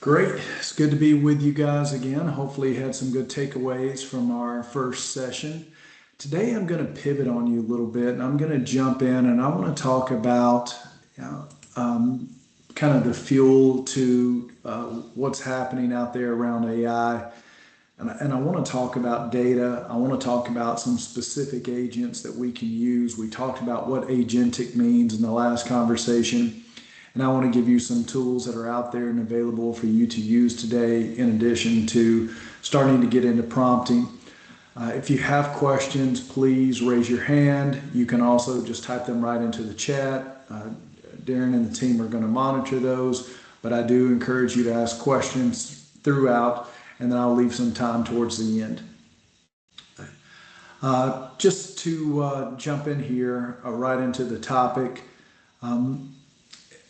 Great. It's good to be with you guys again. Hopefully, you had some good takeaways from our first session. Today, I'm going to pivot on you a little bit and I'm going to jump in and I want to talk about you know, kind of the fuel to what's happening out there around AI. And I want to talk about data. I want to talk about some specific agents that we can use. We talked about what agentic means in the last conversation. And I want to give you some tools that are out there and available for you to use today, in addition to starting to get into prompting. If you have questions, please raise your hand. You can also just type them right into the chat. Darren and the team are going to monitor those, but I do encourage you to ask questions throughout, and then I'll leave some time towards the end. Just to jump in here right into the topic,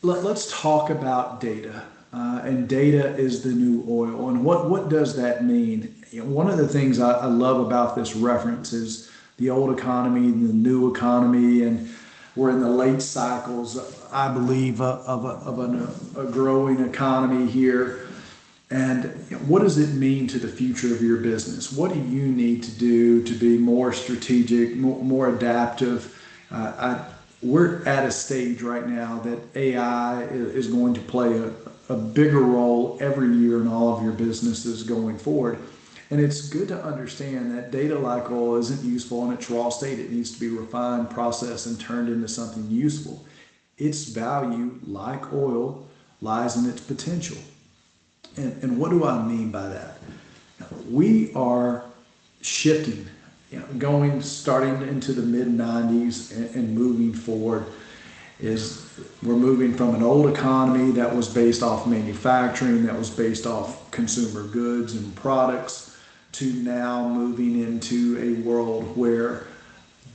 let's talk about data. And data is the new oil. And what does that mean? One of the things I love about this reference is the old economy and the new economy. And we're in the late cycles, I believe, of a growing economy here. And what does it mean to the future of your business? What do you need to do to be more strategic, more adaptive? We're at a stage right now that AI is going to play a bigger role every year in all of your businesses going forward. And it's good to understand that data, like oil, isn't useful in its raw state. It needs to be refined, processed, and turned into something useful. Its value, like oil, lies in its potential. And what do I mean by that? We are shifting, starting into the mid-90s and moving forward. We're moving from an old economy that was based off manufacturing, that was based off consumer goods and products, to now moving into a world where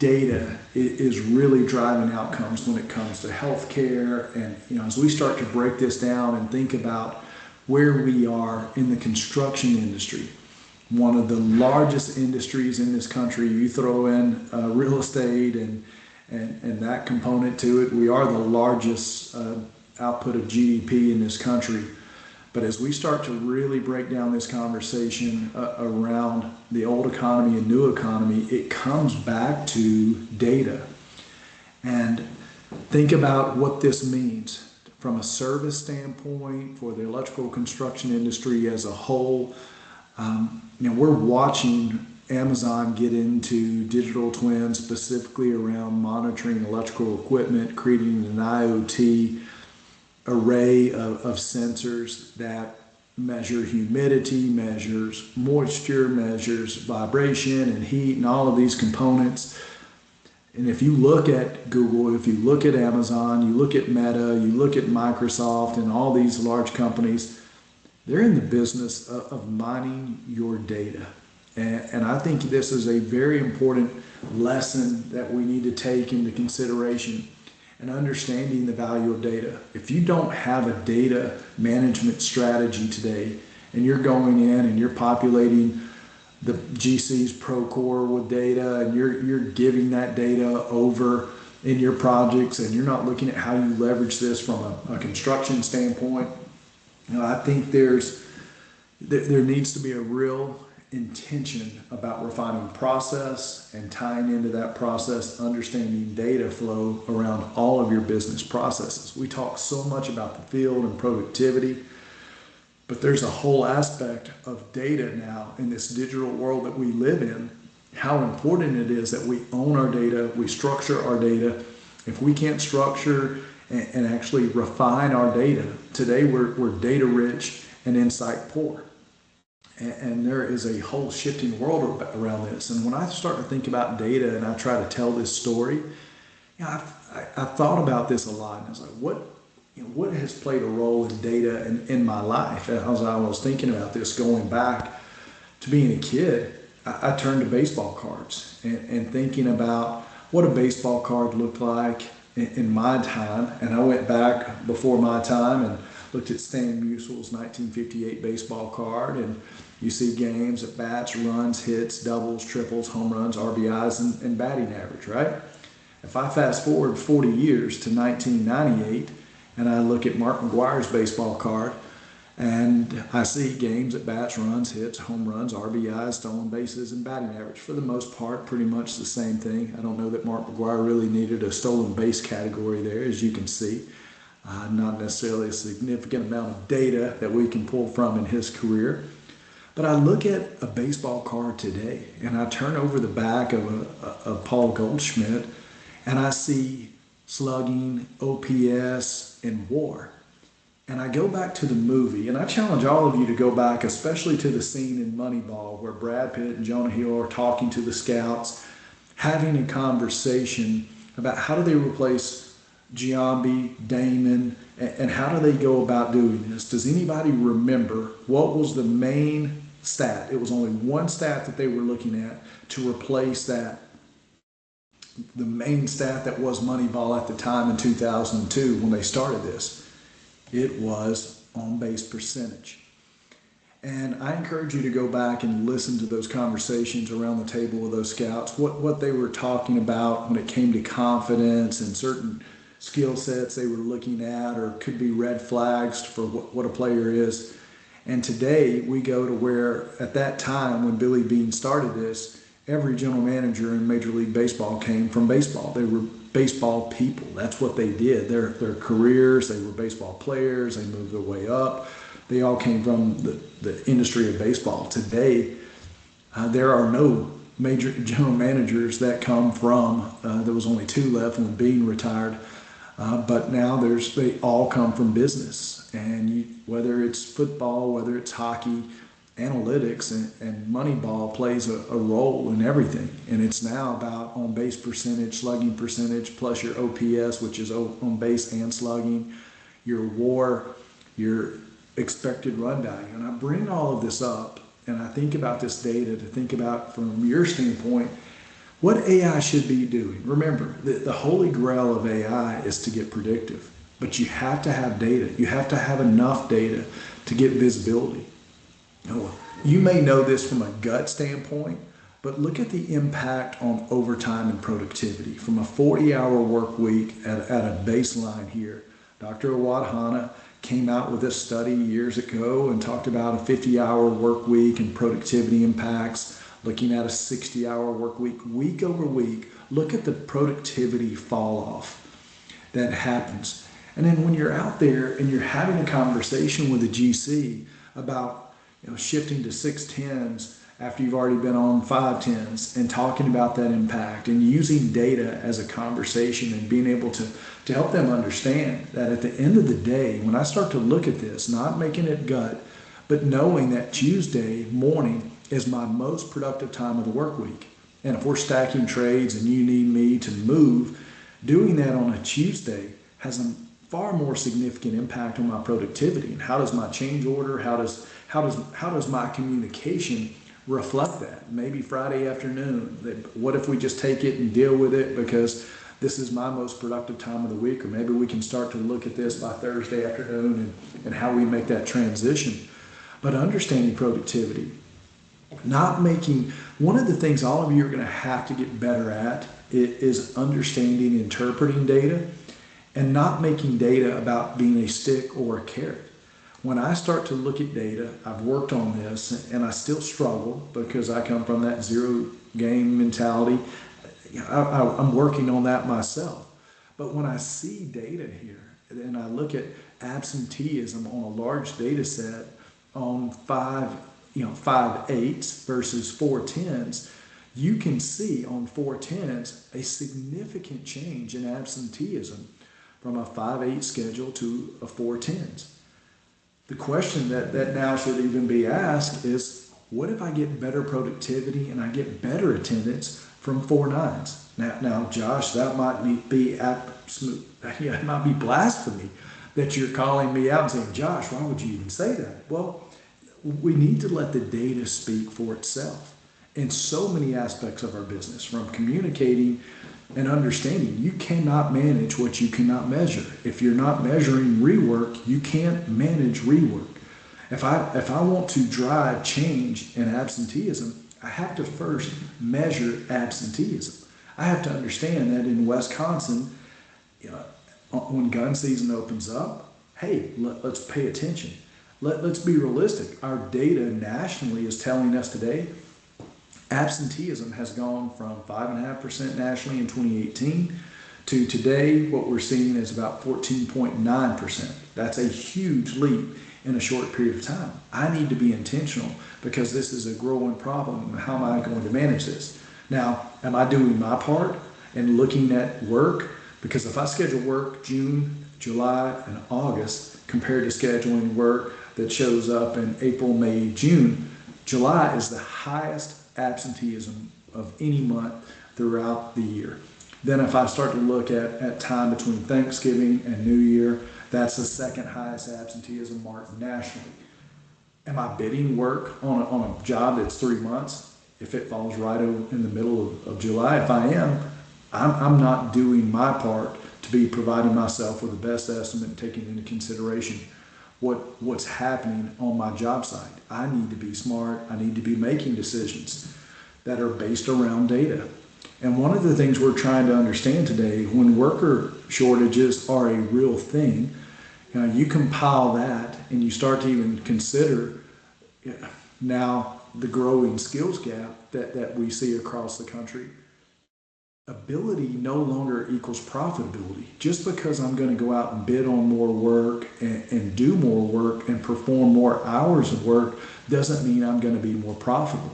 data is really driving outcomes when it comes to healthcare. And as we start to break this down and think about where we are in the construction industry, one of the largest industries in this country. You throw in real estate and that component to it. We are the largest output of GDP in this country. But as we start to really break down this conversation around the old economy and new economy, it comes back to data. And think about what this means from a service standpoint for the electrical construction industry as a whole. We're watching Amazon get into digital twins, specifically around monitoring electrical equipment, creating an IoT array of sensors that measure humidity, measures moisture, measures vibration and heat and all of these components. And if you look at Google, if you look at Amazon, you look at Meta, you look at Microsoft and all these large companies, they're in the business of mining your data. And I think this is a very important lesson that we need to take into consideration and understanding the value of data. If you don't have a data management strategy today, and you're going in and you're populating the GC's Procore with data, and you're giving that data over in your projects, and you're not looking at how you leverage this from a construction standpoint, I think there needs to be a real intention about refining process and tying into that process, understanding data flow around all of your business processes. We talk so much about the field and productivity, but there's a whole aspect of data now in this digital world that we live in, how important it is that we own our data, we structure our data. If we can't structure and actually refine our data, today we're data rich and insight poor. And there is a whole shifting world around this. And when I start to think about data and I try to tell this story, I thought about this a lot. And I was like, what has played a role in data in my life? As I was thinking about this, going back to being a kid, I turned to baseball cards and thinking about what a baseball card looked like in my time. And I went back before my time and looked at Stan Mussel's 1958 baseball card, and you see games, at bats, runs, hits, doubles, triples, home runs, RBIs, and batting average, right? If I fast forward 40 years to 1998 and I look at Mark McGwire's baseball card, And I see games at bats, runs, hits, home runs, RBIs, stolen bases, and batting average. For the most part, pretty much the same thing. I don't know that Mark McGwire really needed a stolen base category there, as you can see. Not necessarily a significant amount of data that we can pull from in his career. But I look at a baseball card today, and I turn over the back of Paul Goldschmidt, and I see slugging, OPS, and WAR. And I go back to the movie, and I challenge all of you to go back, especially to the scene in Moneyball where Brad Pitt and Jonah Hill are talking to the scouts, having a conversation about how do they replace Giambi, Damon, and how do they go about doing this. Does anybody remember what was the main stat? It was only one stat that they were looking at to replace that. The main stat that was Moneyball at the time in 2002 when they started this. It was on-base percentage. And I encourage you to go back and listen to those conversations around the table with those scouts, what they were talking about when it came to confidence and certain skill sets they were looking at, or could be red flags for what a player is. And today we go to where at that time when Billy Beane started this, every general manager in Major League Baseball came from baseball. They were baseball people. That's what they did. Their careers, they were baseball players. They moved their way up. They all came from the industry of baseball. Today, there are no major general managers that come from, there was only two left when Beane retired, but now they all come from business. And whether it's football, whether it's hockey, analytics and Moneyball plays a role in everything. And it's now about on-base percentage, slugging percentage, plus your OPS, which is on base and slugging, your WAR, your expected run value. And I bring all of this up, and I think about this data to think about from your standpoint, what AI should be doing. Remember, the holy grail of AI is to get predictive, but you have to have data. You have to have enough data to get visibility. You may know this from a gut standpoint, but look at the impact on overtime and productivity. From a 40-hour work week at a baseline here, Dr. Awad Hanna came out with this study years ago and talked about a 50-hour work week and productivity impacts, looking at a 60-hour work week, week over week. Look at the productivity fall off that happens. And then when you're out there and you're having a conversation with a GC about shifting to 610s after you've already been on 510s and talking about that impact and using data as a conversation and being able to help them understand that at the end of the day, when I start to look at this, not making it gut, but knowing that Tuesday morning is my most productive time of the work week. And if we're stacking trades and you need me to move, doing that on a Tuesday has a far more significant impact on my productivity. And how does my change order, how does my communication reflect that? Maybe Friday afternoon, what if we just take it and deal with it because this is my most productive time of the week? Or maybe we can start to look at this by Thursday afternoon and how we make that transition. But understanding productivity, one of the things all of you are going to have to get better at is understanding, interpreting data, and not making data about being a stick or a carrot. When I start to look at data, I've worked on this and I still struggle because I come from that zero game mentality. I'm working on that myself. But when I see data here and I look at absenteeism on a large data set on 5/8 versus 4/10s, you can see on 4/10s a significant change in absenteeism from a 5/8 schedule to a 4/10s. The question that now should even be asked is, what if I get better productivity and I get better attendance from 4/9s? Now, Josh, that might be absolute, it might be blasphemy that you're calling me out and saying, Josh, why would you even say that? Well, we need to let the data speak for itself in so many aspects of our business, from communicating and understanding. You cannot manage what you cannot measure. If you're not measuring rework, you can't manage rework. If I want to drive change in absenteeism, I have to first measure absenteeism. I have to understand that in Wisconsin, when gun season opens up, hey, let's pay attention. let's be realistic. Our data nationally is telling us today absenteeism has gone from 5.5% nationally in 2018 to today, what we're seeing is about 14.9%. That's a huge leap in a short period of time. I need to be intentional because this is a growing problem. How am I going to manage this? Now, am I doing my part and looking at work? Because if I schedule work June, July, and August compared to scheduling work that shows up in April, May, June, July is the highest absenteeism of any month throughout the year. Then if I start to look at time between Thanksgiving and New Year, that's the second highest absenteeism mark nationally. Am I bidding work on a job that's 3 months? If it falls right in the middle of July, if I am, I'm not doing my part to be providing myself with the best estimate and taking into consideration what's happening on my job site. I need to be smart. I need to be making decisions that are based around data. And one of the things we're trying to understand today, when worker shortages are a real thing, you compile that and you start to even consider now the growing skills gap that we see across the country. Ability no longer equals profitability. Just because I'm going to go out and bid on more work and do more work and perform more hours of work doesn't mean I'm going to be more profitable.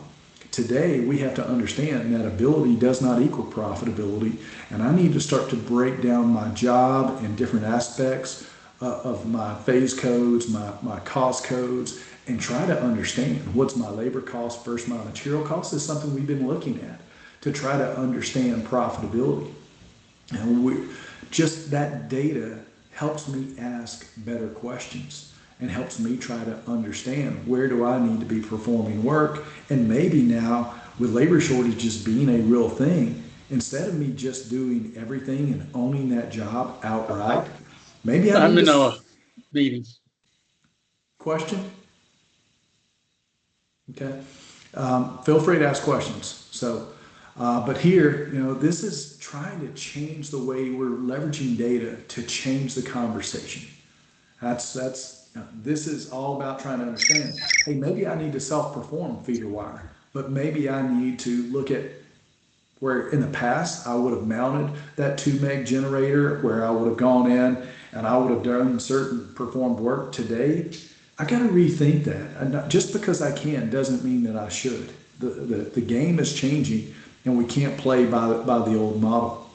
Today, we have to understand that ability does not equal profitability, and I need to start to break down my job in different aspects of my phase codes, my cost codes, and try to understand what's my labor cost versus my material cost is something we've been looking at to try to understand profitability. And just that data helps me ask better questions and helps me try to understand where do I need to be performing work. And maybe now with labor shortages being a real thing, instead of me just doing everything and owning that job outright, maybe I I'm need in to a meeting. question. Okay. Feel free to ask questions. But here, this is trying to change the way we're leveraging data to change the conversation. This is all about trying to understand, hey, maybe I need to self-perform feeder wire, but maybe I need to look at where in the past I would have mounted that 2 meg generator, where I would have gone in and I would have done certain performed work. Today, I got to rethink that. And just because I can doesn't mean that I should. The game is changing, and we can't play by the old model.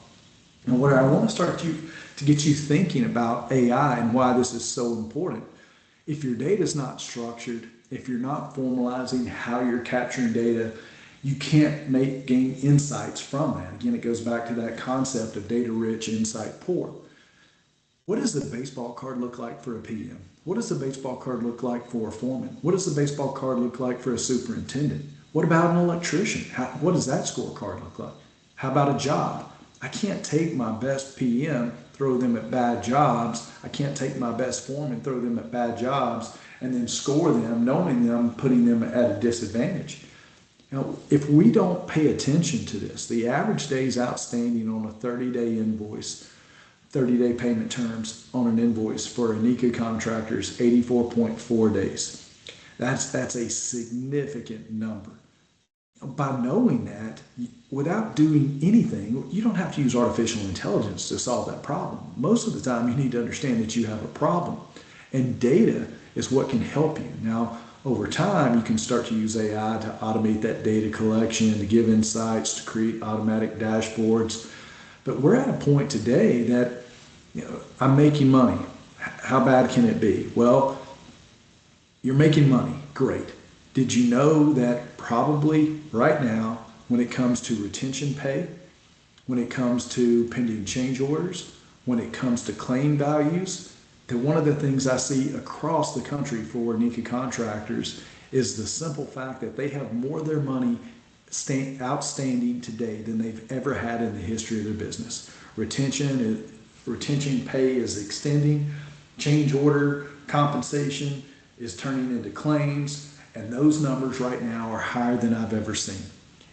And what I want to start to get you thinking about AI and why this is so important. If your data is not structured, if you're not formalizing how you're capturing data, you can't gain insights from that. Again, it goes back to that concept of data rich, insight poor. What does the baseball card look like for a PM? What does the baseball card look like for a foreman? What does the baseball card look like for a superintendent? What about an electrician? What does that scorecard look like? How about a job? I can't take my best PM, throw them at bad jobs. I can't take my best foreman, throw them at bad jobs, and then score them, knowing that I'm putting them at a disadvantage. If we don't pay attention to this, the average days outstanding on a 30-day invoice, 30-day payment terms on an invoice for a NECA contractor is 84.4 days. That's a significant number. By knowing that, without doing anything, you don't have to use artificial intelligence to solve that problem. Most of the time, you need to understand that you have a problem. And data is what can help you. Now, over time, you can start to use AI to automate that data collection, to give insights, to create automatic dashboards. But we're at a point today that, I'm making money. How bad can it be? Well, you're making money. Great. Did you know that probably right now, when it comes to retention pay, when it comes to pending change orders, when it comes to claim values, that one of the things I see across the country for NECA contractors is the simple fact that they have more of their money outstanding today than they've ever had in the history of their business. Retention pay is extending, change order compensation is turning into claims, and those numbers right now are higher than I've ever seen.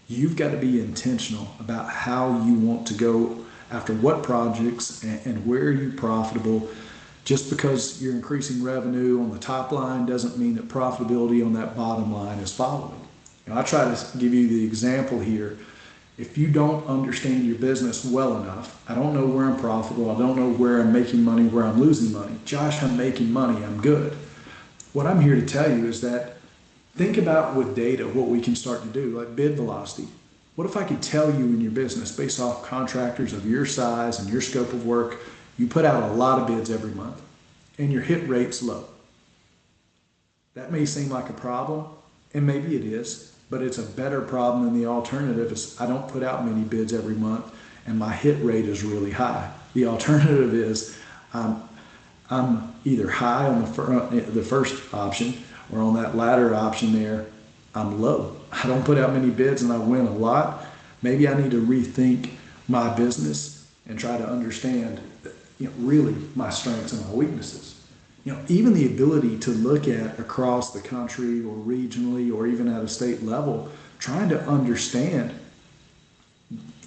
You've got to be intentional about how you want to go after what projects and where you're profitable Just because you're increasing revenue on the top line doesn't mean that profitability on that bottom line is following. I try to give you the example here. If you don't understand your business well enough, I don't know where I'm profitable, I don't know where I'm making money, where I'm losing money. Josh, I'm making money, I'm good. What I'm here to tell you is that think about with data what we can start to do, like bid velocity. What if I could tell you in your business, based off contractors of your size and your scope of work, you put out a lot of bids every month and your hit rate's low? That may seem like a problem, and maybe it is, but it's a better problem than the alternative is I don't put out many bids every month and my hit rate is really high. The alternative is I'm either high on the first option, or on that latter option there, I'm low. I don't put out many bids and I win a lot. Maybe I need to rethink my business and try to understand, really my strengths and my weaknesses. Even the ability to look at across the country or regionally or even at a state level, trying to understand,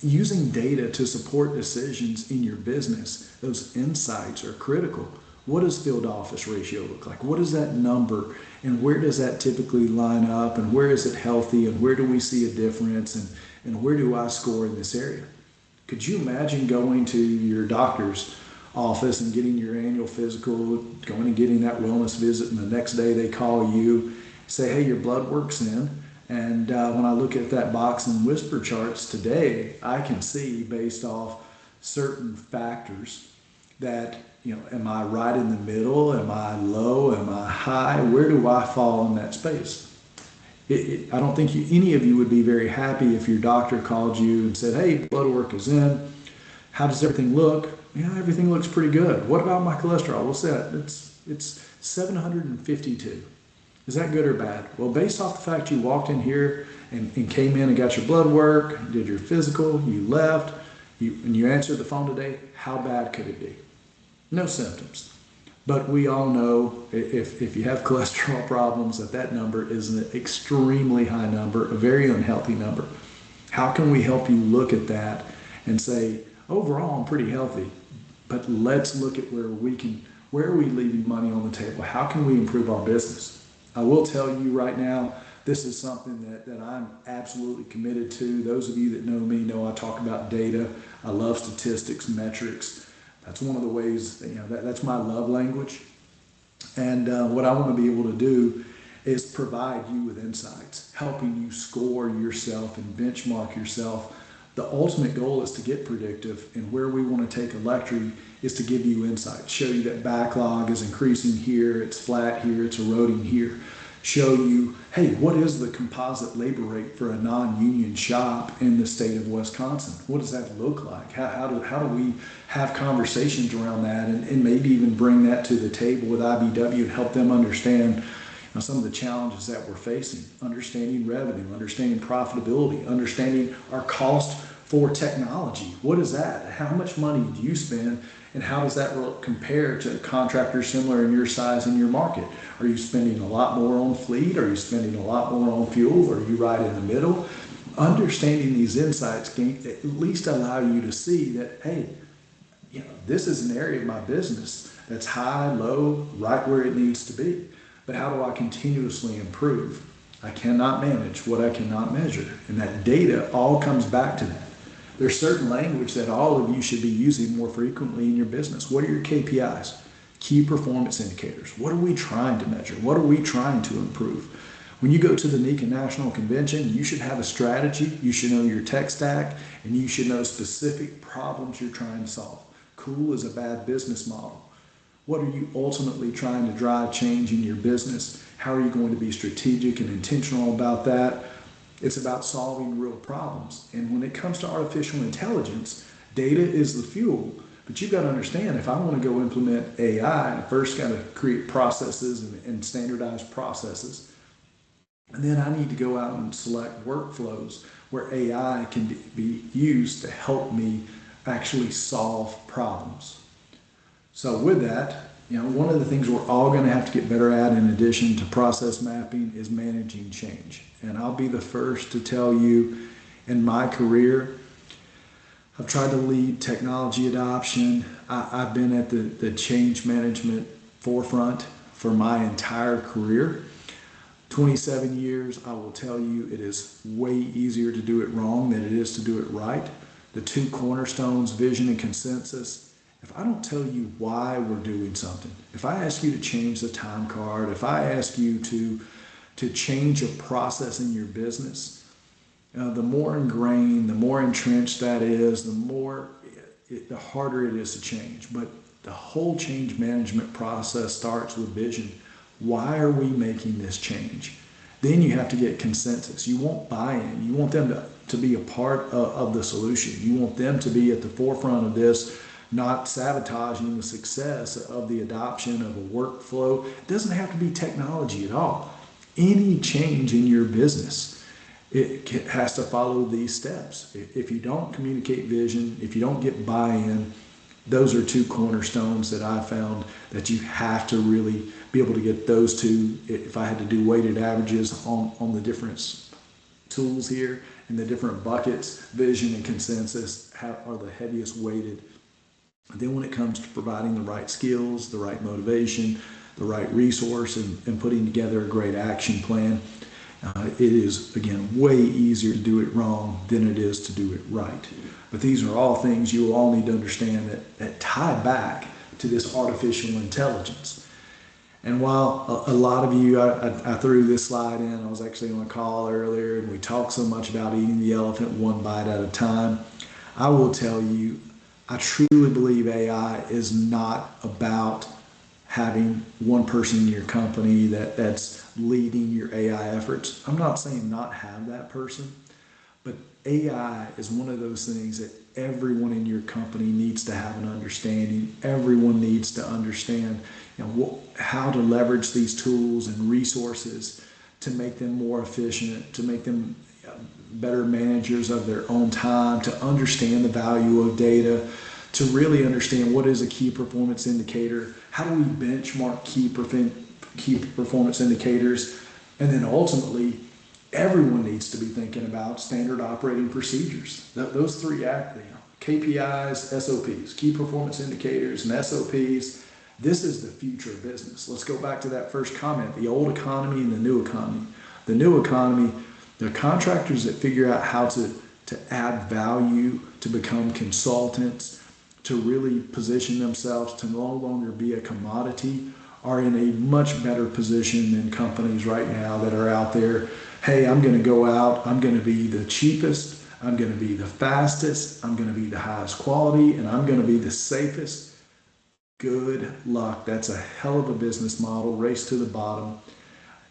using data to support decisions in your business, those insights are critical. What does field office ratio look like? What is that number, and where does that typically line up, and where is it healthy, and where do we see a difference, and where do I score in this area? Could you imagine going to your doctor's office and getting your annual physical, going and getting that wellness visit, and the next day they call you, say, hey, your blood work's in, and when I look at that box and whisper charts today, I can see based off certain factors that, am I right in the middle? Am I low? Am I high? Where do I fall in that space? I don't think any of you would be very happy if your doctor called you and said, hey, blood work is in. How does everything look? Everything looks pretty good. What about my cholesterol? What's that? It's 752. Is that good or bad? Well, based off the fact you walked in here and came in and got your blood work, did your physical, you left, and you answered the phone today, how bad could it be? No symptoms. But we all know if you have cholesterol problems, that number is an extremely high number, a very unhealthy number. How can we help you look at that and say, overall, I'm pretty healthy, but let's look at where are we leaving money on the table? How can we improve our business? I will tell you right now, this is something that I'm absolutely committed to. Those of you that know me know I talk about data. I love statistics, metrics. That's one of the ways, that's my love language. And what I want to be able to do is provide you with insights, helping you score yourself and benchmark yourself. The ultimate goal is to get predictive, and where we want to take ELECTRI is to give you insights, show you that backlog is increasing here, it's flat here, it's eroding here. Show you, hey, what is the composite labor rate for a non-union shop in the state of Wisconsin? What does that look like? How do we have conversations around that, and maybe even bring that to the table with IBW and help them understand some of the challenges that we're facing, understanding revenue, understanding profitability, understanding our cost for technology. What is that? How much money do you spend, and how does that compare to contractors similar in your size in your market? Are you spending a lot more on fleet? Are you spending a lot more on fuel? Are you right in the middle? Understanding these insights can at least allow you to see that, hey, this is an area of my business that's high, low, right where it needs to be. But how do I continuously improve? I cannot manage what I cannot measure. And that data all comes back to that. There's certain language that all of you should be using more frequently in your business. What are your KPIs? Key performance indicators. What are we trying to measure? What are we trying to improve? When you go to the NECA National Convention, you should have a strategy. You should know your tech stack, and you should know specific problems you're trying to solve. Cool is a bad business model. What are you ultimately trying to drive change in your business? How are you going to be strategic and intentional about that? It's about solving real problems. And when it comes to artificial intelligence, data is the fuel. But you've got to understand, if I want to go implement AI, I first got to create processes and standardize processes. And then I need to go out and select workflows where AI can be used to help me actually solve problems. So with that, one of the things we're all going to have to get better at, in addition to process mapping, is managing change. And I'll be the first to tell you, in my career, I've tried to lead technology adoption. I've been at the change management forefront for my entire career. 27 years, I will tell you, it is way easier to do it wrong than it is to do it right. The two cornerstones, vision and consensus. If I don't tell you why we're doing something, if I ask you to change the time card, if I ask you to change a process in your business, the more ingrained, the more entrenched that is, the harder it is to change. But the whole change management process starts with vision. Why are we making this change? Then you have to get consensus. You want buy-in. You want them to be a part of the solution. You want them to be at the forefront of this, not sabotaging the success of the adoption of a workflow. It doesn't have to be technology at all. Any change in your business, it has to follow these steps. If you don't communicate vision, if you don't get buy-in, those are two cornerstones that I found that you have to really be able to get those two. If I had to do weighted averages on the different tools here and the different buckets, vision and consensus are the heaviest weighted. And then when it comes to providing the right skills, the right motivation, the right resource, and putting together a great action plan, it is, again, way easier to do it wrong than it is to do it right. But these are all things you will all need to understand that tie back to this artificial intelligence. And while a lot of you, I threw this slide in, I was actually on a call earlier, and we talked so much about eating the elephant one bite at a time. I will tell you, I truly believe AI is not about having one person in your company that's leading your AI efforts. I'm not saying not have that person, but AI is one of those things that everyone in your company needs to have an understanding. Everyone needs to understand, how to leverage these tools and resources to make them more efficient, to make them better managers of their own time, to understand the value of data, to really understand what is a key performance indicator, how do we benchmark key performance indicators, and then ultimately, everyone needs to be thinking about standard operating procedures. Those three KPIs, SOPs, key performance indicators, and SOPs. This is the future of business. Let's go back to that first comment, the old economy and the new economy. The new economy, the contractors that figure out how to add value, to become consultants, to really position themselves to no longer be a commodity, are in a much better position than companies right now that are out there. Hey, I'm going to go out, I'm going to be the cheapest, I'm going to be the fastest, I'm going to be the highest quality, and I'm going to be the safest. Good luck. That's a hell of a business model, race to the bottom.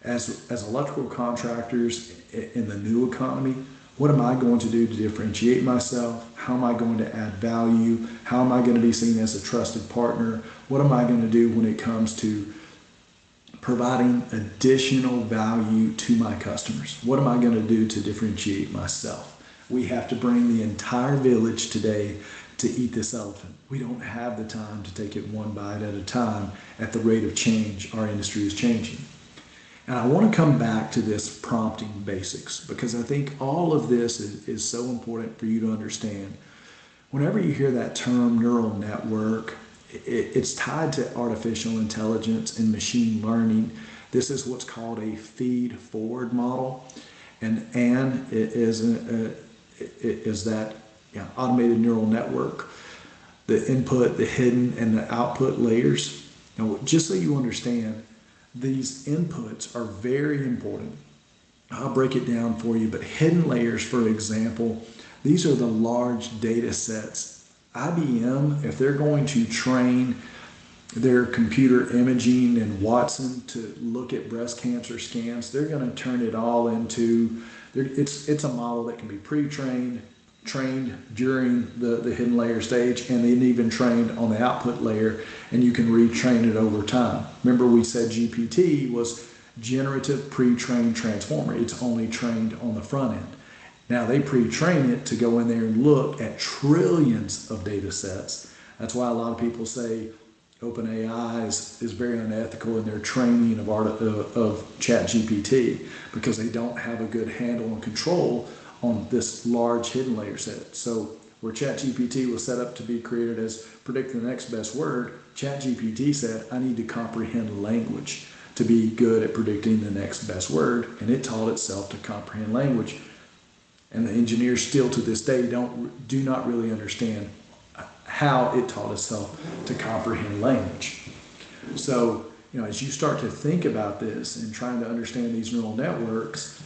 As electrical contractors in the new economy, what am I going to do to differentiate myself? How am I going to add value? How am I going to be seen as a trusted partner? What am I going to do when it comes to providing additional value to my customers? What am I going to do to differentiate myself? We have to bring the entire village today to eat this elephant. We don't have the time to take it one bite at a time at the rate of change our industry is changing. And I want to come back to this prompting basics, because I think all of this is so important for you to understand. Whenever you hear that term neural network, it's tied to artificial intelligence and machine learning. This is what's called a feed-forward model. And AN is that automated neural network, the input, the hidden, and the output layers. Now, just so you understand, these inputs are very important. I'll break it down for you, but hidden layers, for example, these are the large data sets. IBM, if they're going to train their computer imaging and Watson to look at breast cancer scans, they're going to turn it all into, it's a model that can be pre-trained, trained during the hidden layer stage, and then even trained on the output layer, and you can retrain it over time. Remember, we said GPT was generative pre-trained transformer. It's only trained on the front end. Now they pre-train it to go in there and look at trillions of data sets. That's why a lot of people say OpenAI is very unethical in their training of ChatGPT, because they don't have a good handle and control on this large hidden layer set. So where ChatGPT was set up to be created as predict the next best word, ChatGPT said, I need to comprehend language to be good at predicting the next best word, and it taught itself to comprehend language. And the engineers still to this day do not really understand how it taught itself to comprehend language. So, as you start to think about this and trying to understand these neural networks,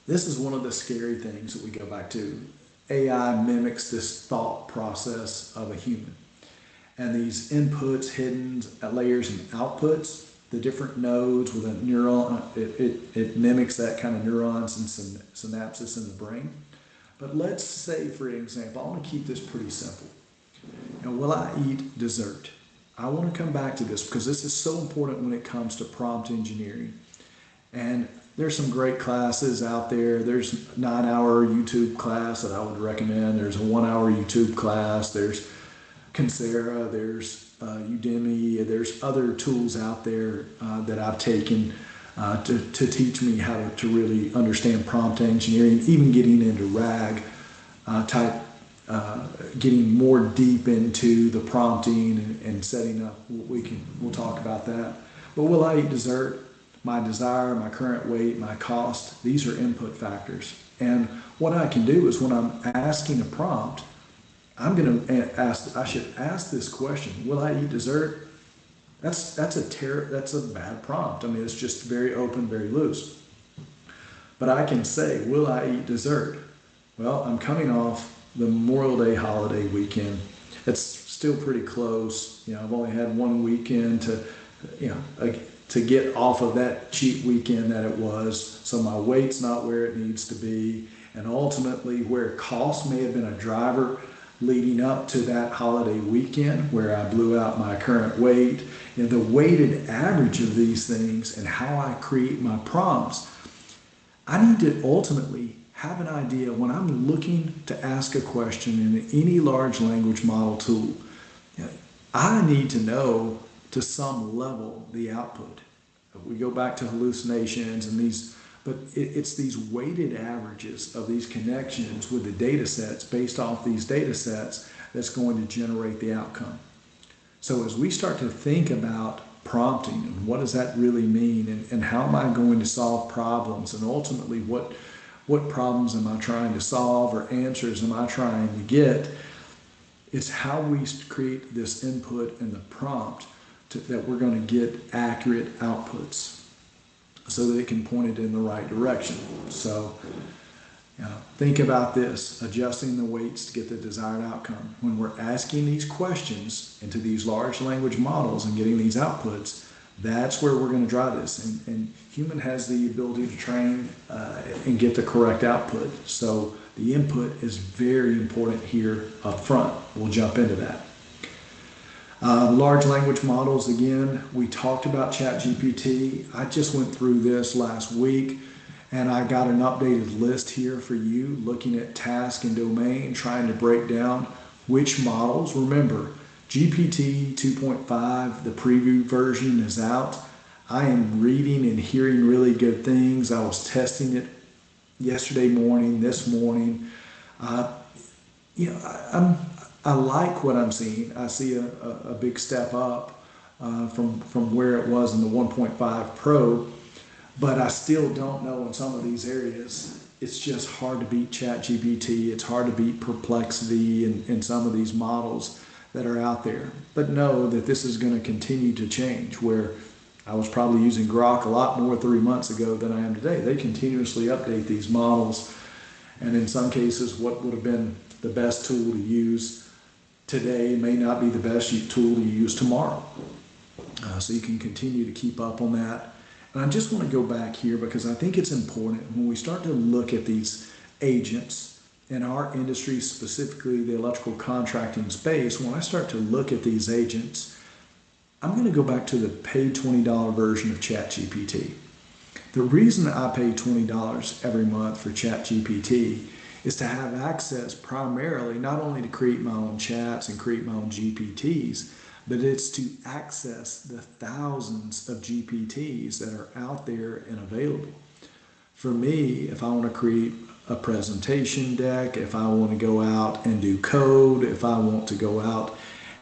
this is one of the scary things that we go back to. AI mimics this thought process of a human. And these inputs, hidden layers, and outputs, the different nodes with a neuron, it mimics that kind of neurons and synapses in the brain. But let's say, for example, I want to keep this pretty simple. Will I eat dessert? I want to come back to this because this is so important when it comes to prompt engineering. And there's some great classes out there. There's a 9-hour YouTube class that I would recommend. There's a 1-hour YouTube class. There's Coursera. There's Udemy. There's other tools out there that I've taken to teach me how to really understand prompt engineering, even getting into RAG type, getting more deep into the prompting and setting up. We'll talk about that. But will I eat dessert? My desire, my current weight, my cost, these are input factors. And what I can do is when I'm asking a prompt, I should ask this question, will I eat dessert? That's a bad prompt. I mean, it's just very open, very loose. But I can say, will I eat dessert? Well, I'm coming off the Memorial Day holiday weekend. It's still pretty close. I've only had one weekend to get off of that cheap weekend that it was. So my weight's not where it needs to be. And ultimately, where cost may have been a driver leading up to that holiday weekend where I blew out my current weight, the weighted average of these things and how I create my prompts, I need to ultimately have an idea when I'm looking to ask a question in any large language model tool. I need to know to some level the output. We go back to hallucinations and these, but it's these weighted averages of these connections with the data sets based off these data sets that's going to generate the outcome. So as we start to think about prompting and what does that really mean and how am I going to solve problems and ultimately what problems am I trying to solve or answers am I trying to get, it's how we create this input and the prompt that we're going to get accurate outputs so that it can point it in the right direction. So think about this, adjusting the weights to get the desired outcome. When we're asking these questions into these large language models and getting these outputs, that's where we're going to drive this. And human has the ability to train and get the correct output. So the input is very important here up front. We'll jump into that. Large language models, again, we talked about ChatGPT. I just went through this last week and I got an updated list here for you looking at task and domain, trying to break down which models. Remember, GPT 2.5, the preview version is out. I am reading and hearing really good things. I was testing it yesterday morning, this morning. I like what I'm seeing. I see a big step up from where it was in the 1.5 Pro, but I still don't know in some of these areas. It's just hard to beat ChatGPT. It's hard to beat Perplexity and some of these models that are out there. But know that this is going to continue to change, where I was probably using Grok a lot more 3 months ago than I am today. They continuously update these models, and in some cases what would have been the best tool to use today may not be the best tool to use tomorrow. So you can continue to keep up on that. And I just want to go back here because I think it's important when we start to look at these agents in our industry, specifically the electrical contracting space. When I start to look at these agents, I'm going to go back to the paid $20 version of ChatGPT. The reason I pay $20 every month for ChatGPT is to have access primarily not only to create my own chats and create my own GPTs, but it's to access the thousands of GPTs that are out there and available. For me, if I want to create a presentation deck, if I want to go out and do code, if I want to go out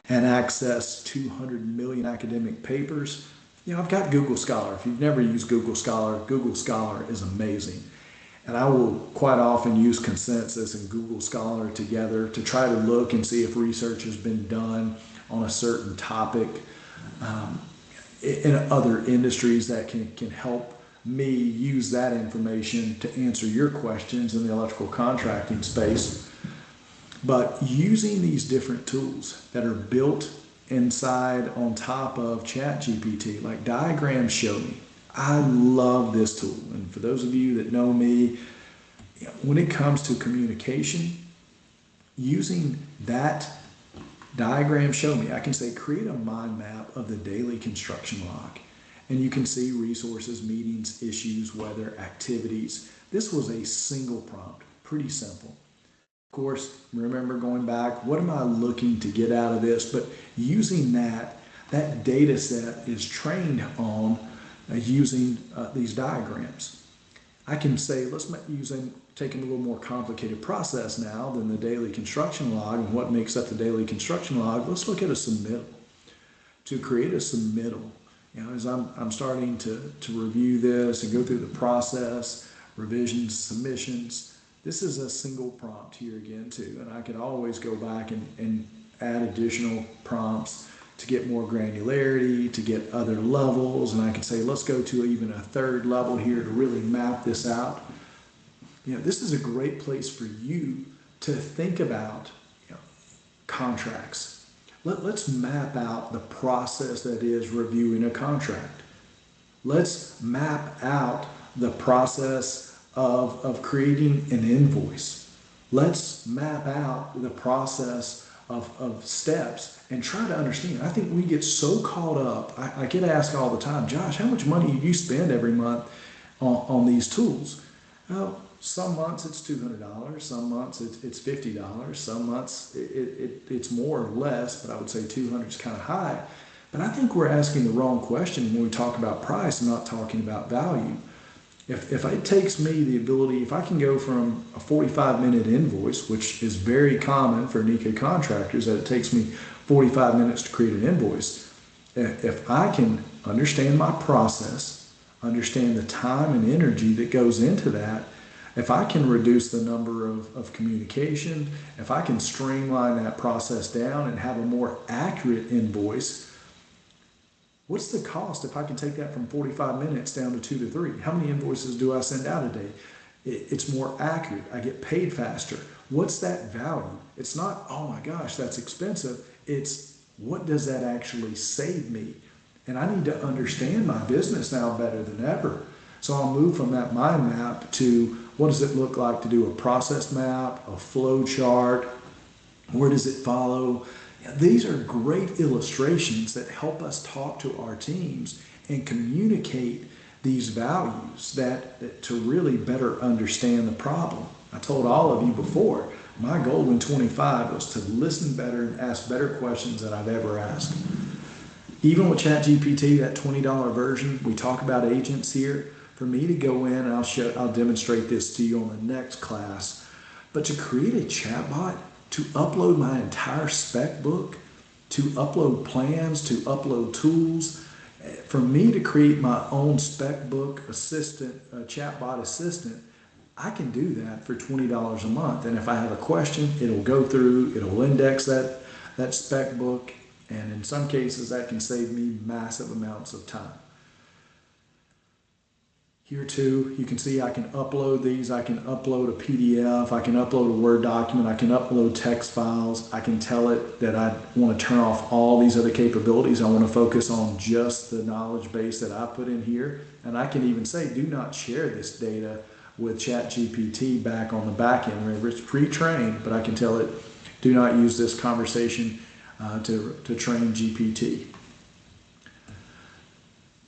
and access 200 million academic papers, I've got Google Scholar. If you've never used Google Scholar is amazing. And I will quite often use Consensus and Google Scholar together to try to look and see if research has been done on a certain topic in other industries that can help me use that information to answer your questions in the electrical contracting space. But using these different tools that are built inside on top of ChatGPT, like Diagram Show Me, I love this tool. And for those of you that know me, when it comes to communication, using that Diagram Show Me, I can say create a mind map of the daily construction log. And you can see resources, meetings, issues, weather, activities. This was a single prompt, pretty simple. Of course, remember going back, what am I looking to get out of this? But using that data set is trained on using these diagrams. I can say, let's take a little more complicated process now than the daily construction log and what makes up the daily construction log. Let's look at a submittal. To create a submittal, as I'm starting to review this and go through the process, revisions, submissions, this is a single prompt here again too. And I can always go back and add additional prompts to get more granularity, to get other levels. And I can say, let's go to even a third level here to really map this out. This is a great place for you to think about contracts. Let's map out the process that is reviewing a contract. Let's map out the process of creating an invoice. Let's map out the process of steps and try to understand. I think we get so caught up. I get asked all the time, Josh, how much money do you spend every month on these tools? Well, some months it's $200, some months it's $50, some months it's more or less, but I would say 200 is kind of high. But I think we're asking the wrong question when we talk about price and not talking about value. If it takes me the ability, if I can go from a 45-minute invoice, which is very common for NECA contractors, that it takes me 45 minutes to create an invoice. If I can understand my process, understand the time and energy that goes into that, if I can reduce the number of communication, if I can streamline that process down and have a more accurate invoice, what's the cost if I can take that from 45 minutes down to 2 to 3? How many invoices do I send out a day? It's more accurate. I get paid faster. What's that value? It's not, oh my gosh, that's expensive. It's what does that actually save me? And I need to understand my business now better than ever. So I'll move from that mind map to what does it look like to do a process map, a flow chart, where does it follow? These are great illustrations that help us talk to our teams and communicate these values that to really better understand the problem. I told all of you before, my goal in 25 was to listen better and ask better questions than I've ever asked. Even with ChatGPT, that $20 version, we talk about agents here. For me to go in, and I'll demonstrate this to you on the next class, but to create a chatbot, to upload my entire spec book, to upload plans, to upload tools, for me to create my own spec book assistant, chatbot assistant, I can do that for $20 a month. And if I have a question, it'll go through, it'll index that spec book, and in some cases that can save me massive amounts of time. Here too, you can see I can upload these. I can upload a PDF. I can upload a Word document. I can upload text files. I can tell it that I want to turn off all these other capabilities. I want to focus on just the knowledge base that I put in here. And I can even say, do not share this data with ChatGPT back on the back end. Remember, it's pre-trained, but I can tell it, do not use this conversation to train GPT.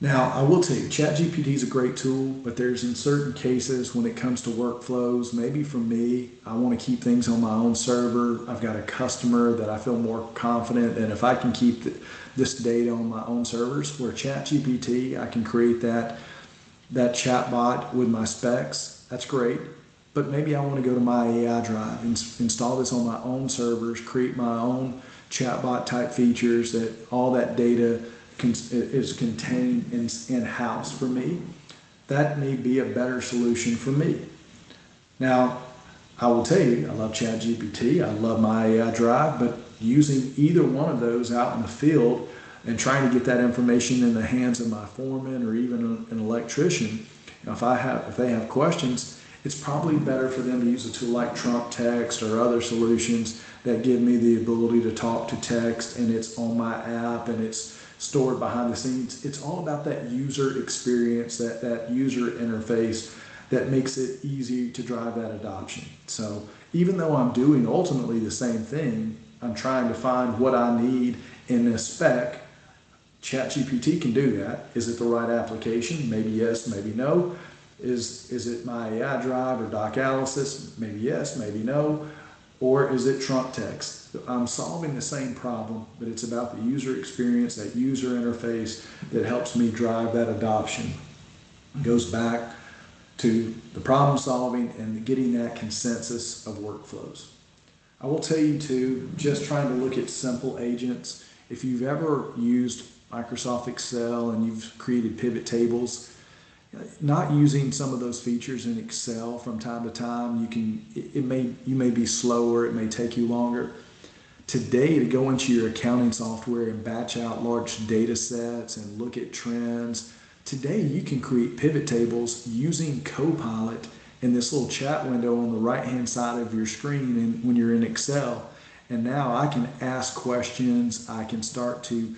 Now, I will tell you, ChatGPT is a great tool, but there's in certain cases when it comes to workflows, maybe for me, I want to keep things on my own server. I've got a customer that I feel more confident that if I can keep this data on my own servers, where ChatGPT, I can create that chatbot with my specs. That's great. but maybe I want to go to my AI drive and install this on my own servers, create my own chatbot type features that all that data is contained in-house for me. That may be a better solution for me. Now, I will tell you, I love ChatGPT, I love my AI drive, but using either one of those out in the field and trying to get that information in the hands of my foreman or even an electrician, if they have questions, it's probably better for them to use a tool like Trump Text or other solutions that give me the ability to talk to text, and it's on my app and it's stored behind the scenes. It's all about that user experience, that user interface that makes it easy to drive that adoption. So even though I'm doing ultimately the same thing, I'm trying to find what I need in this spec. ChatGPT can do that. Is it the right application? Maybe yes, maybe no. Is it my AI drive or DocAlysis? Maybe yes, maybe no. Or is it Trump Text? I'm solving the same problem, but it's about the user experience, that user interface that helps me drive that adoption. It goes back to the problem solving and getting that consensus of workflows. I will tell you too, just trying to look at simple agents. If you've ever used Microsoft Excel and you've created pivot tables, not using some of those features in Excel from time to time, you may be slower, it may take you longer. Today, to go into your accounting software and batch out large data sets and look at trends, today you can create pivot tables using Copilot in this little chat window on the right-hand side of your screen when you're in Excel. And now I can ask questions, I can start to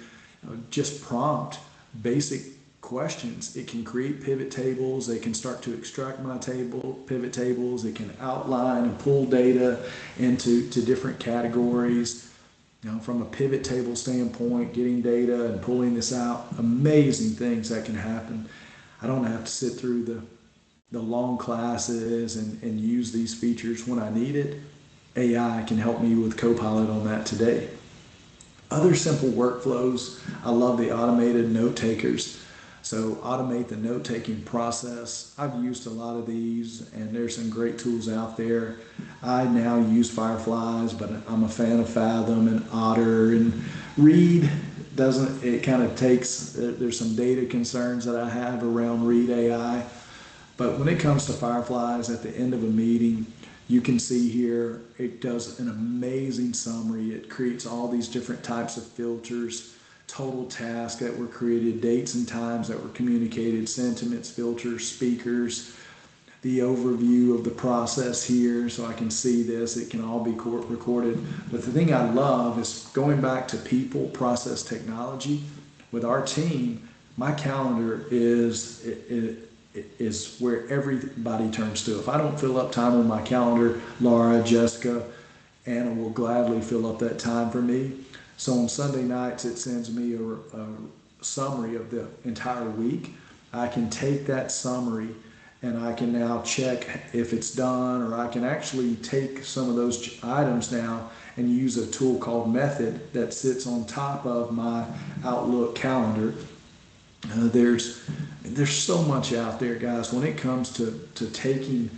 just prompt basic questions. It can create pivot tables, it can start to extract my pivot tables, it can outline and pull data into different categories. From a pivot table standpoint, getting data and pulling this out, amazing things that can happen. I don't have to sit through the long classes and use these features when I need it. AI can help me with Copilot on that today. Other simple workflows, I love the automated note takers. So automate the note-taking process. I've used a lot of these, and there's some great tools out there. I now use Fireflies, but I'm a fan of Fathom and Otter, and Read doesn't, it kind of takes, there's some data concerns that I have around Read AI. But when it comes to Fireflies, at the end of a meeting, you can see here, it does an amazing summary. It creates all these different types of filters, total tasks that were created, dates and times that were communicated, sentiments, filters, speakers, the overview of the process here, so I can see this. It can all be recorded. But the thing I love is going back to people, process, technology. With our team, my calendar is where everybody turns to. If I don't fill up time on my calendar, Laura, Jessica, Anna will gladly fill up that time for me. So on Sunday nights, it sends me a summary of the entire week. I can take that summary and I can now check if it's done, or I can actually take some of those items now and use a tool called Method that sits on top of my Outlook calendar. There's so much out there, guys, when it comes to taking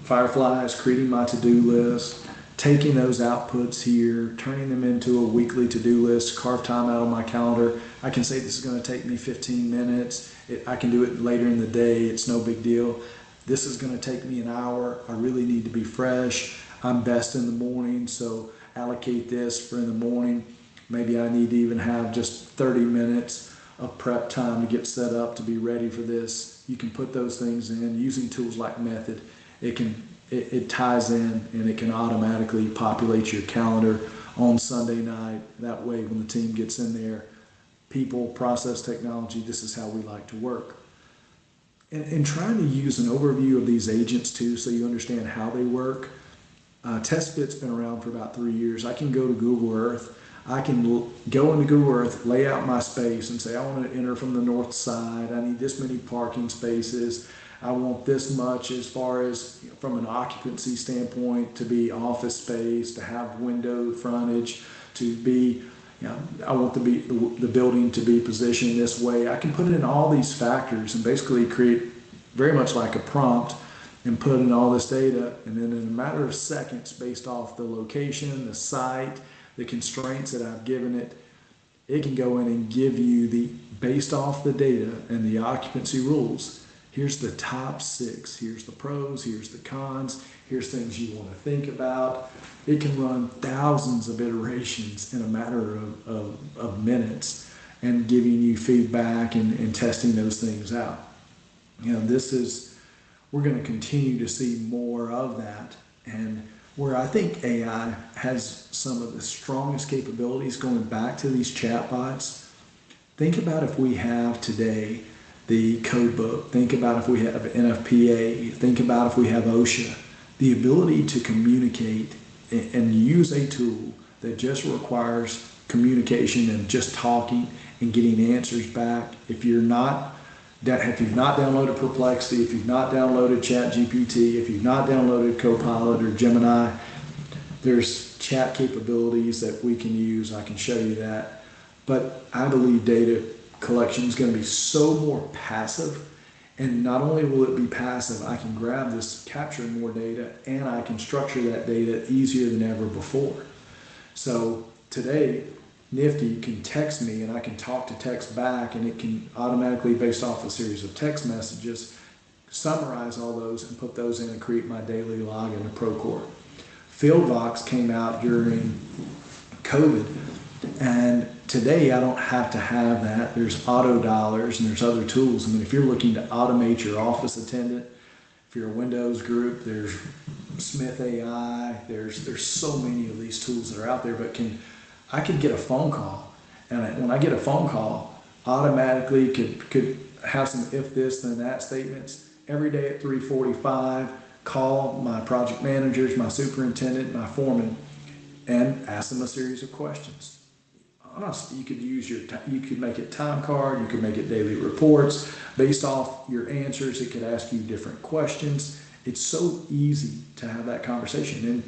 Fireflies, creating my to-do list, taking those outputs here, turning them into a weekly to-do list, carve time out on my calendar. I can say this is going to take me 15 minutes. I can do it later in the day. It's no big deal. This is going to take me an hour. I really need to be fresh. I'm best in the morning, so allocate this for in the morning. Maybe I need to even have just 30 minutes of prep time to get set up to be ready for this. You can put those things in using tools like Method. It ties in and it can automatically populate your calendar on Sunday night. That way, when the team gets in there, people, process, technology, this is how we like to work. And trying to use an overview of these agents too, so you understand how they work. TestFit's been around for about 3 years. I can go to Google Earth. I can go into Google Earth, lay out my space and say, I want to enter from the north side. I need this many parking spaces. I want this much as far as from an occupancy standpoint to be office space, to have window frontage, to be, I want the building to be positioned this way. I can put in all these factors and basically create very much like a prompt and put in all this data, and then in a matter of seconds, based off the location, the site, the constraints that I've given it, it can go in and give you based off the data and the occupancy rules, here's the top 6, here's the pros, here's the cons, here's things you want to think about. It can run thousands of iterations in a matter of minutes and giving you feedback and testing those things out. We're going to continue to see more of that. And where I think AI has some of the strongest capabilities going back to these chatbots, think about if we have today the code book, think about if we have NFPA, think about if we have OSHA, the ability to communicate and use a tool that just requires communication and just talking and getting answers back. If you've not downloaded Perplexity, if you've not downloaded ChatGPT, if you've not downloaded Copilot or Gemini, there's chat capabilities that we can use. I can show you that. But I believe data collection is going to be so more passive. And not only will it be passive, I can grab this, capture more data, and I can structure that data easier than ever before. So today, Nifty can text me and I can talk to text back, and it can automatically, based off a series of text messages, summarize all those and put those in and create my daily log in the Procore. FieldVox came out during COVID, and today I don't have to have that. There's auto dialers and there's other tools. I mean, if you're looking to automate your office attendant, if you're a Windows group, there's Smith AI, there's so many of these tools that are out there, but I could get a phone call, and when I get a phone call, automatically could have some if this then that statements every day at 3:45. Call my project managers, my superintendent, my foreman, and ask them a series of questions. Honestly, you could make it time card, you could make it daily reports. Based off your answers, it could ask you different questions. It's so easy to have that conversation. And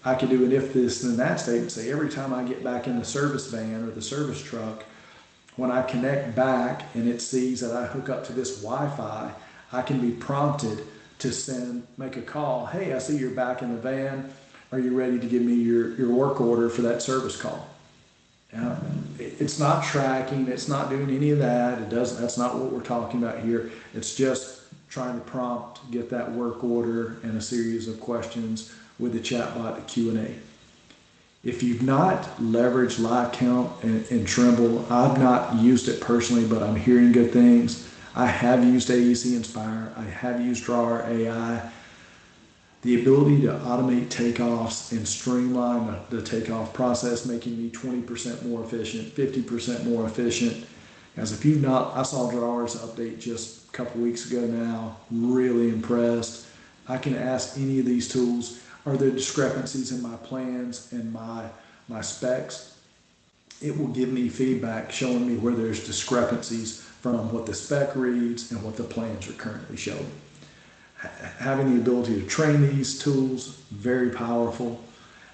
I could do an if this then that statement, say every time I get back in the service van or the service truck, when I connect back and it sees that I hook up to this Wi-Fi, I can be prompted to make a call. Hey, I see you're back in the van. Are you ready to give me your work order for that service call? It's not tracking, it's not doing any of that. That's not what we're talking about here. It's just trying to prompt, get that work order and a series of questions with the chatbot, the Q&A. If you've not leveraged Live Count and Trimble, I've not used it personally, but I'm hearing good things. I have used AEC Inspire. I have used Drawer AI. The ability to automate takeoffs and streamline the takeoff process, making me 20% more efficient, 50% more efficient. As if you've not, I saw Drawers update just a couple weeks ago now, really impressed. I can ask any of these tools, are there discrepancies in my plans and my specs? It will give me feedback showing me where there's discrepancies from what the spec reads and what the plans are currently showing. Having the ability to train these tools, very powerful.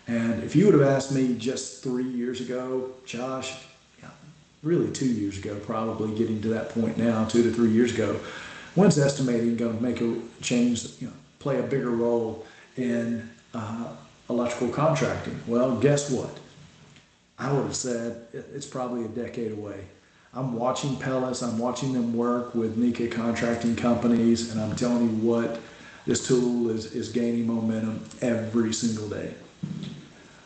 And if you would have asked me just 3 years ago, Josh, really 2 years ago, probably getting to that point now, 2 to 3 years ago, when's estimating going to make a change, play a bigger role in electrical contracting? Well, guess what? I would have said it's probably a decade away. I'm watching Pellis, I'm watching them work with NECA contracting companies, and I'm telling you what, this tool is gaining momentum every single day.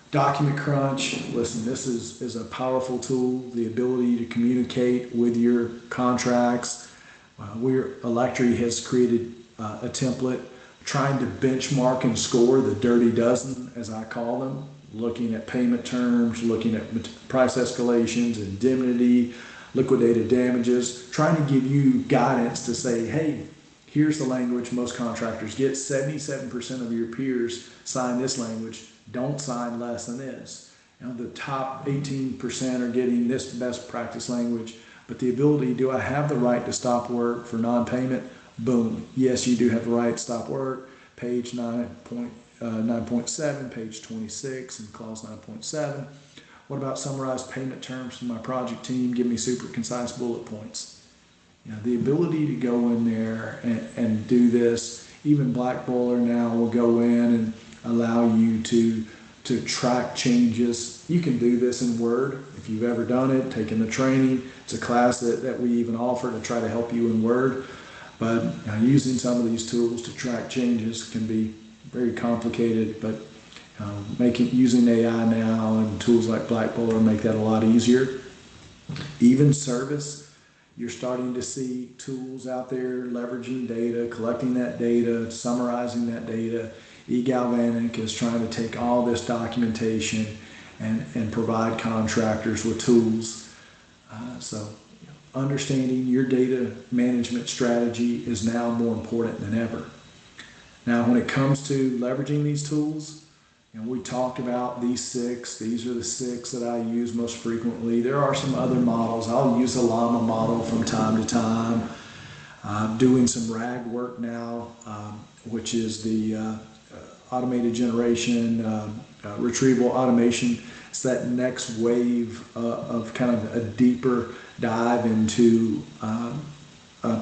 Document Crunch, listen, this is a powerful tool, the ability to communicate with your contracts. ELECTRI has created a template trying to benchmark and score the dirty dozen, as I call them, looking at payment terms, looking at price escalations, indemnity, liquidated damages, trying to give you guidance to say, hey, here's the language most contractors get. 77% of your peers sign this language. Don't sign less than this. The top 18% are getting this best practice language. But the ability, do I have the right to stop work for non-payment? Boom. Yes, you do have the right to stop work. Page 9.7, page 26, and clause 9.7. What about summarized payment terms from my project team? Give me super concise bullet points. The ability to go in there and do this even Black Boiler now will go in and allow you to track changes. You can do this in Word if you've ever done it, taken the training. It's a class that we even offer to try to help you in Word. But using some of these tools to track changes can be very complicated, but using AI now and tools like Black Boiler make that a lot easier. Even service, you're starting to see tools out there leveraging data, collecting that data, summarizing that data. eGalvanic is trying to take all this documentation and provide contractors with tools. So understanding your data management strategy is now more important than ever. Now, when it comes to leveraging these tools, we talked about these 6. These are the 6 that I use most frequently. There are some other models. I'll use a Llama model from time to time. I'm doing some RAG work now, which is the automated generation, retrieval automation. It's that next wave of kind of a deeper dive into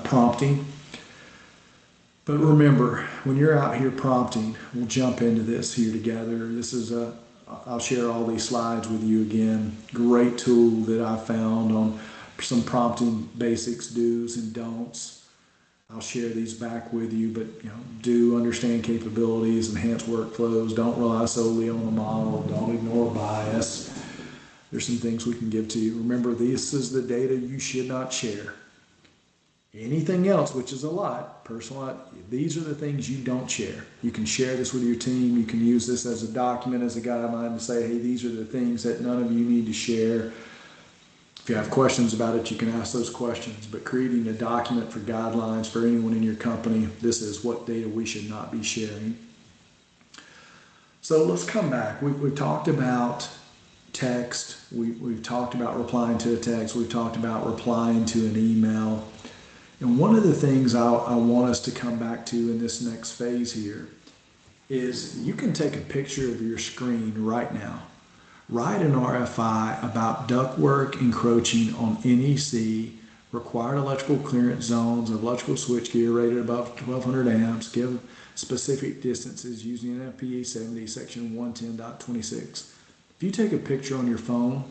prompting. But remember, when you're out here prompting, we'll jump into this here together. I'll share all these slides with you again. Great tool that I found on some prompting basics, do's and don'ts. I'll share these back with you, but do understand capabilities, enhance workflows, don't rely solely on the model, don't ignore bias. There's some things we can give to you. Remember, this is the data you should not share. Anything else, which is a lot, personal, these are the things you don't share. You can share this with your team. You can use this as a document, as a guideline to say, hey, these are the things that none of you need to share. If you have questions about it, you can ask those questions. But creating a document for guidelines for anyone in your company, this is what data we should not be sharing. So let's come back. We've talked about text. We've talked about replying to a text. We've talked about replying to an email. And one of the things I want us to come back to in this next phase here is you can take a picture of your screen right now. Write an RFI about ductwork encroaching on NEC, required electrical clearance zones of electrical switchgear rated above 1200 amps, give specific distances using NFPA 70 section 110.26. If you take a picture on your phone,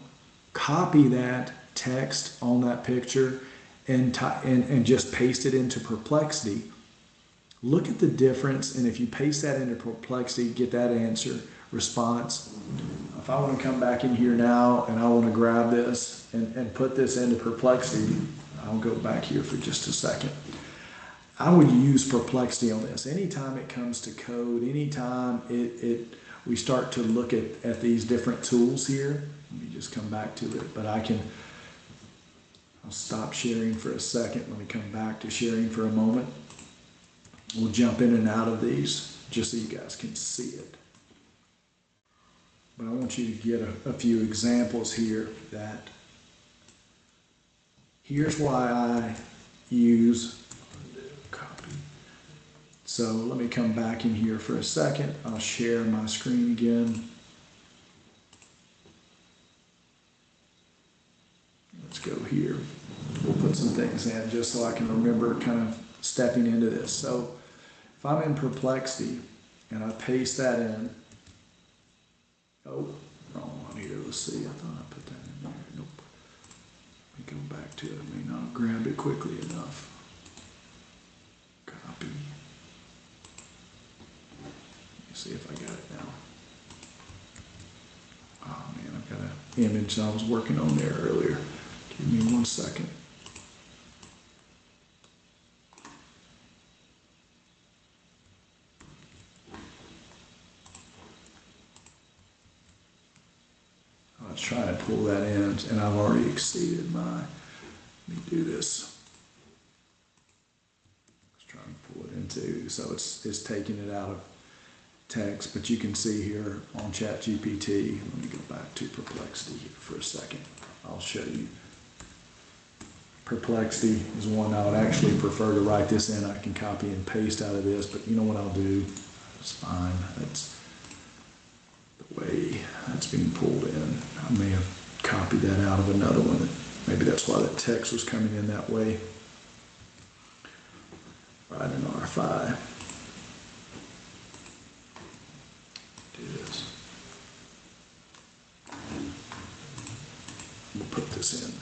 copy that text on that picture and just paste it into Perplexity. Look at the difference, and if you paste that into Perplexity, get that answer, response. If I want to come back in here now and I want to grab this and put this into Perplexity, I'll go back here for just a second. I would use Perplexity on this. Anytime it comes to code, anytime we start to look at these different tools here, let me just come back to it, but I'll stop sharing for a second. Let me come back to sharing for a moment. We'll jump in and out of these just so you guys can see it. But I want you to get a few examples here that here's why I use copy. So let me come back in here for a second. I'll share my screen again. Let's go here. We'll put some things in just so I can remember kind of stepping into this. So if I'm in Perplexity and I paste that in, oh, wrong one here. Let's see. I thought I put that in there. Nope. Let me go back to it. I may not have grabbed it quickly enough. Copy. Let me see if I got it now. Oh man, I've got an image I was working on there earlier. Give me 1 second. I was trying to pull that in, and I've already exceeded my, let me do this. I was trying to pull it into, so it's taking it out of text, but you can see here on ChatGPT, let me go back to Perplexity here for a second. I'll show you. Perplexity is one I would actually prefer to write this in. I can copy and paste out of this, but you know what I'll do? It's fine. That's the way that's being pulled in. I may have copied that out of another one. Maybe that's why that text was coming in that way. Write an RFI. do this. We'll put this in.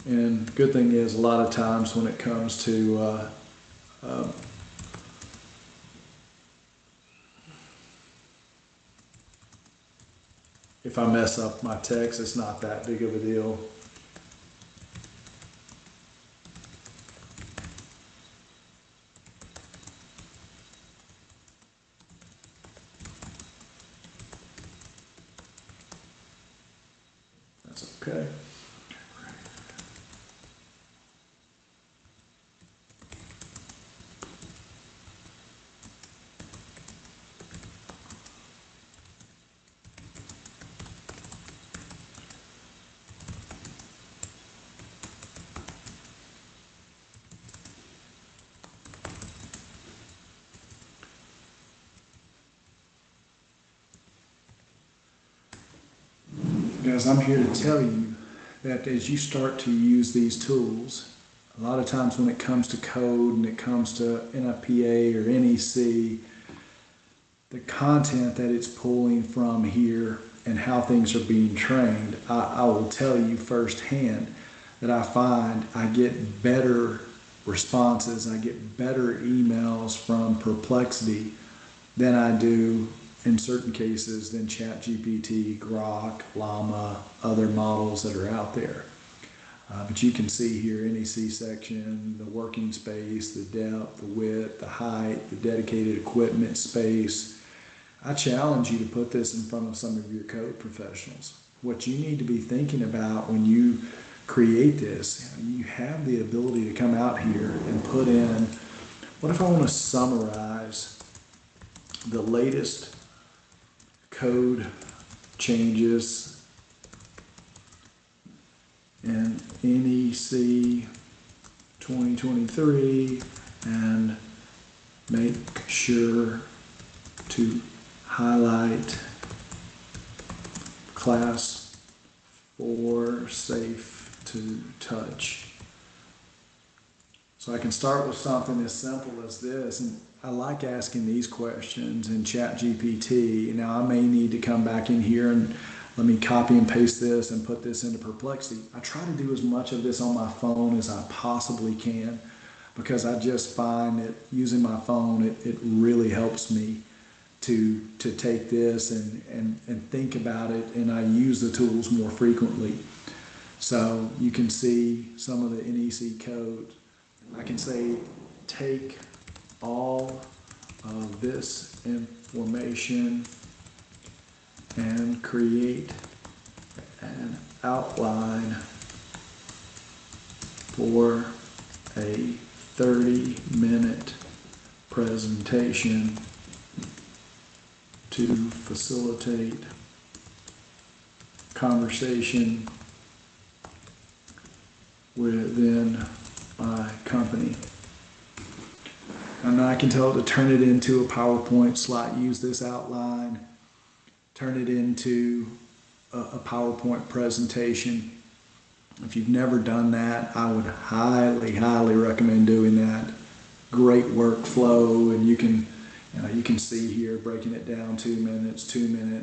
And good thing is, a lot of times when it comes to if I mess up my text, it's not that big of a deal. That's okay. Guys, I'm here to tell you that as you start to use these tools, a lot of times when it comes to code and it comes to NFPA or NEC, the content that it's pulling from here and how things are being trained, I will tell you firsthand that I find I get better responses, I get better emails from Perplexity than I do in certain cases than ChatGPT, Grok, Llama, other models that are out there. But you can see here, NEC section, the working space, the depth, the width, the height, the dedicated equipment space. I challenge you to put this in front of some of your code professionals. What you need to be thinking about when you create this, you have the ability to come out here and put in, what if I want to summarize the latest code changes in NEC 2023 and make sure to highlight class 4 safe to touch. So I can start with something as simple as this, and I like asking these questions in ChatGPT. Now I may need to come back in here and let me copy and paste this and put this into Perplexity. I try to do as much of this on my phone as I possibly can because I just find that using my phone, it really helps me to take this and think about it, and I use the tools more frequently. So you can see some of the NEC code. I can say take all of this information and create an outline for a 30-minute presentation to facilitate conversation within my company. And I can tell it to turn it into a PowerPoint slide, use this outline, turn it into a PowerPoint presentation. If you've never done that, I would highly, highly recommend doing that. Great workflow, and you can see here breaking it down 2 minutes,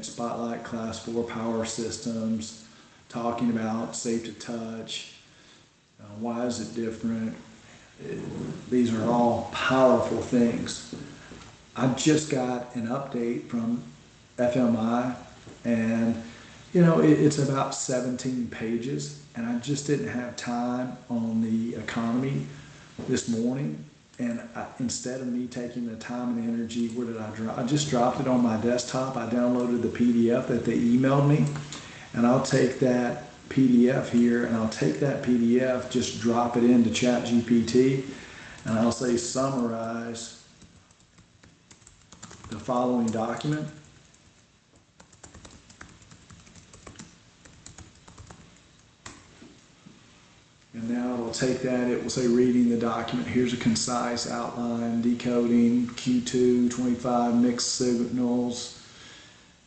spotlight class 4 power systems, talking about safe to touch, why is it different. These are all powerful things. I just got an update from FMI, and it's about 17 pages, and I just didn't have time on the economy this morning. And instead of me taking the time and energy, where did I drop? I just dropped it on my desktop. I downloaded the PDF that they emailed me, and I'll take that PDF here, and I'll take that PDF, just drop it into ChatGPT, and I'll say summarize the following document. And now it'll take that, it will say reading the document. Here's a concise outline, decoding Q2, 25 mixed signals,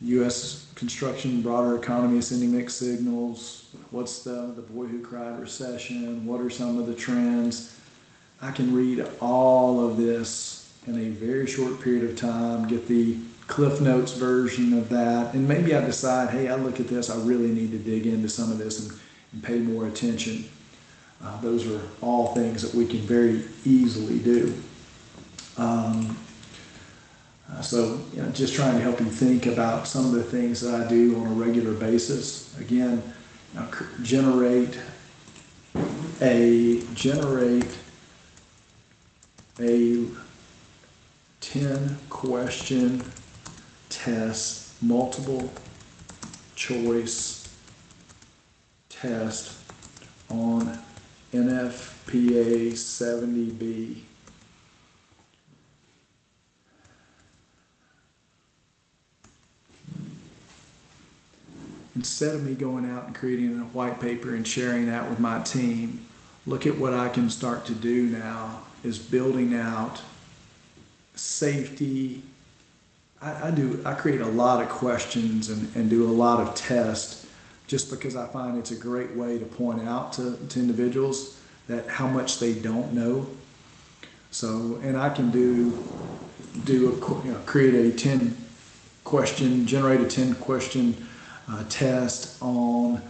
U.S. construction, broader economy, sending mixed signals. What's the boy who cried recession? What are some of the trends? I can read all of this in a very short period of time, get the Cliff Notes version of that, and maybe I decide, hey, I look at this, I really need to dig into some of this and pay more attention. Those are all things that we can very easily do. So, just trying to help you think about some of the things that I do on a regular basis. Again, generate a 10-question test, multiple choice test on NFPA 70B. Instead of me going out and creating a white paper and sharing that with my team, look at what I can start to do now is building out safety. I create a lot of questions and do a lot of tests just because I find it's a great way to point out to individuals that how much they don't know. So, and I can create a 10 question, generate a 10 question test on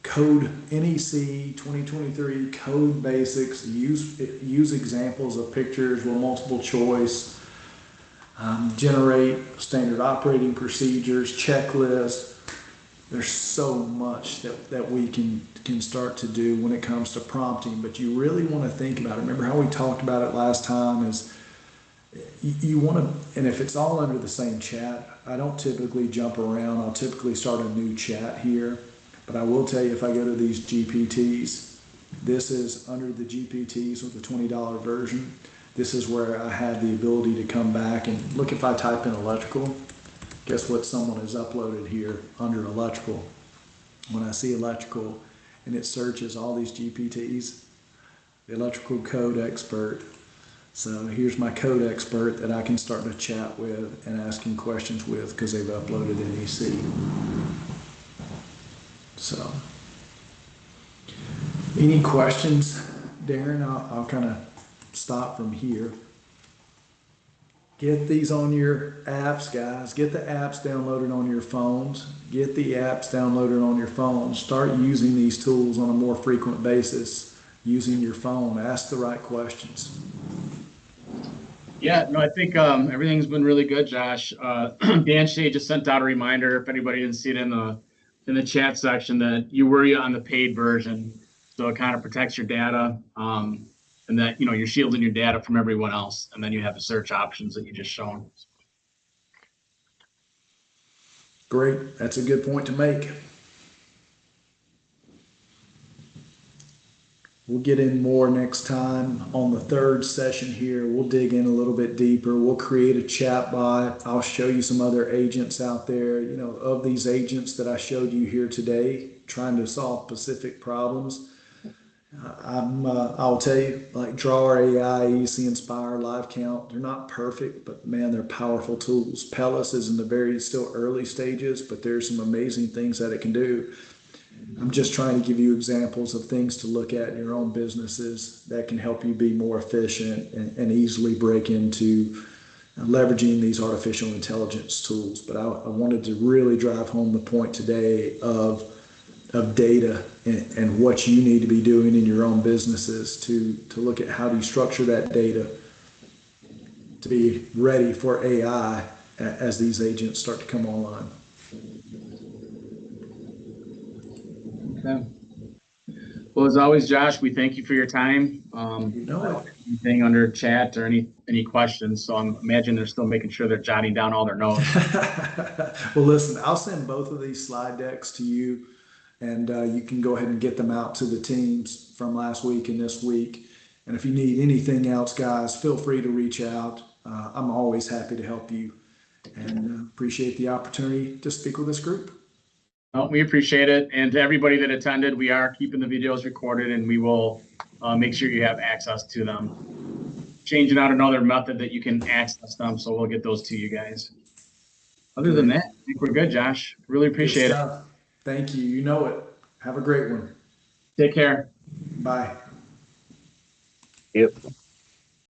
code NEC 2023 code basics. Use examples of pictures with multiple choice. Generate standard operating procedures, checklists. There's so much that we can start to do when it comes to prompting, but you really want to think about it. Remember how we talked about it last time is you want to, and if it's all under the same chat, I don't typically jump around. I'll typically start a new chat here, but I will tell you if I go to these GPTs, this is under the GPTs with the $20 version. This is where I have the ability to come back and look. If I type in electrical, guess what someone has uploaded here under electrical. When I see electrical and it searches all these GPTs, the electrical code expert. So here's my code expert that I can start to chat with and asking questions with because they've uploaded NEC. So, any questions, Darren? I'll kind of stop from here. Get these on your apps, guys. Get the apps downloaded on your phones. Get the apps downloaded on your phones. Start using these tools on a more frequent basis using your phone. Ask the right questions. Yeah, no, I think everything's been really good, Josh. Dan Shea just sent out a reminder, if anybody didn't see it in the chat section, that you were on the paid version. So it kind of protects your data, and that you're shielding your data from everyone else. And then you have the search options that you just shown. Great. That's a good point to make. We'll get in more next time on the third session here. We'll dig in a little bit deeper. We'll create a chat bot. I'll show you some other agents out there, of these agents that I showed you here today, trying to solve specific problems. I'll tell you, like Drawer AI, EC Inspire, Live Count, they're not perfect, but man, they're powerful tools. Pellis is in the still early stages, but there's some amazing things that it can do. I'm just trying to give you examples of things to look at in your own businesses that can help you be more efficient and easily break into leveraging these artificial intelligence tools. But I wanted to really drive home the point today of data and what you need to be doing in your own businesses to look at how do you structure that data to be ready for AI as these agents start to come online. Okay. Well, as always, Josh, we thank you for your time. Anything under chat or any questions? So I imagine they're still making sure they're jotting down all their notes. Well, listen, I'll send both of these slide decks to you, and you can go ahead and get them out to the teams from last week and this week. And if you need anything else, guys, feel free to reach out. I'm always happy to help you, and appreciate the opportunity to speak with this group. Well, we appreciate it. And to everybody that attended, we are keeping the videos recorded, and we will make sure you have access to them. Changing out another method that you can access them, so we'll get those to you guys. Other than that, I think we're good, Josh. Really Good appreciate it. stuff. Thank you. You know it. Have a great one. Take care. Bye. Yep.